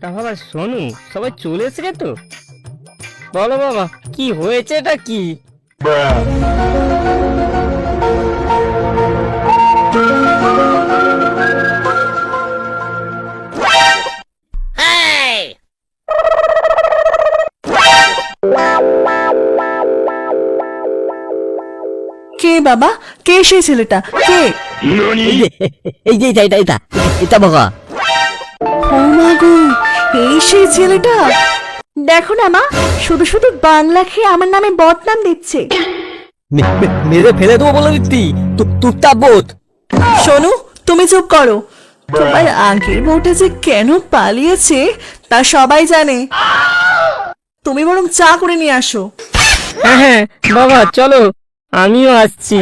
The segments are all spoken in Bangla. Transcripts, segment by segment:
তা বাবা শোনু, সবাই চলে এসেছে তো? বলো বাবা, কি হয়েছে, এটা কি? কে বাবা? কে সেই ছেলেটা? কে? এটা বাবা। ও মা গো, এই সেই ছেলেটা। দেখো না মা, শুধু শুধু বাংলা খেয়ে আমার নামে বদনাম দিচ্ছে। মেরে ফেলে দেবো বলে দিচ্ছি, তুই বোধ। শোনো, তুমি চুপ করো। তোমার আগের বউটা যে কেন পালিয়েছে তা সবাই জানে। তুমি বরং চা করে নিয়ে আসো। হ্যাঁ হ্যাঁ বাবা, চলো, আমিও আসছি।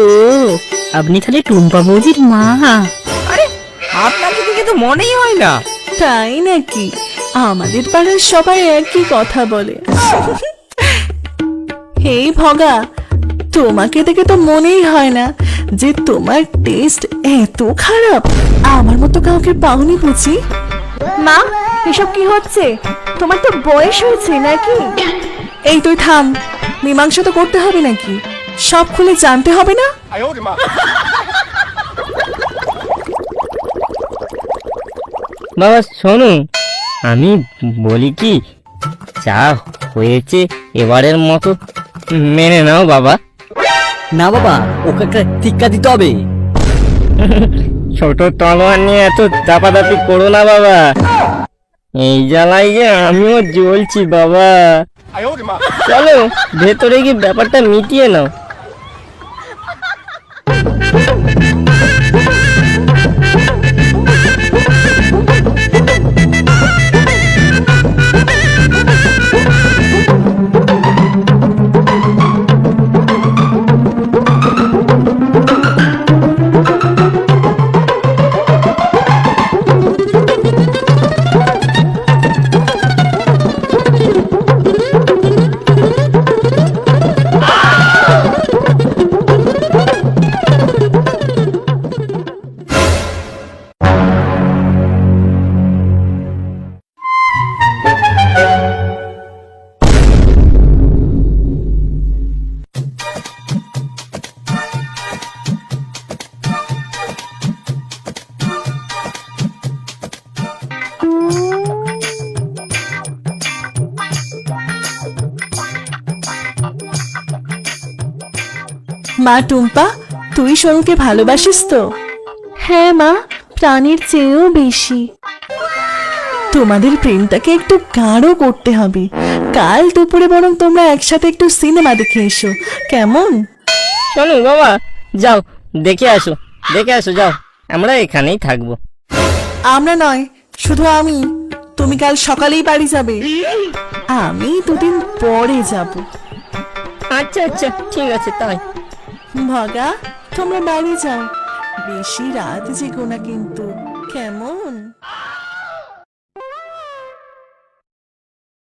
ও, আপনি তাহলে টুম্পা বৌদির মা? আরে আপনাকে দেখে তো মনেই হয় না। তাই নাকি? আমাদের পাড়ার সবাই একই কথা বলে। হেই ভগা, তোমাকে দেখে তো মনেই হয় না যে তোমার টেস্ট এত খারাপ। আমার মতো কাউকে পাওনি বুঝি? মা, এসব কি হচ্ছে? তোমার তো বয়স হয়েছে নাকি? এই তুই থাম, মীমাংসা তো করতে হবে নাকি? সব খুলে জানতে হবে না? বাবা শোনো, আমি বলি কি, যা হয়েছে এবারের মতো মেনে নাও বাবা। না বাবা, ওকে একটা টিক্কা দিতে হবে। ছোট তলোয়ার নিয়ে এত দাপাদাপি করো না বাবা, এই জ্বালায় যে আমিও জ্বলছি বাবা। চলো ভেতরে গিয়ে ব্যাপারটা মিটিয়ে নাও। মা টুম্পা, তুই সোনুকে ভালোবাসিস তো? হ্যাঁ মা, প্রাণের চেয়েও বেশি। তোমাদের প্রেমটাকে একটু গাঢ় করতে হবে। কাল দুপুরে বরং তোমরা একসাথে একটু সিনেমা দেখে এসো, কেমন? শোনো বাবা, যাও দেখে আসো, দেখে আসো, যাও, আমরা এখানেই থাকবো। আমরা নয়, শুধু আমি। তুমি কাল সকালেই বাড়ি যাবে, আমি দুদিন পরে যাব। আচ্ছা আচ্ছা, ঠিক আছে তাই। ভগা, তোমরা বাড়ি যাও, বেশি রাত জেগো না কিন্তু।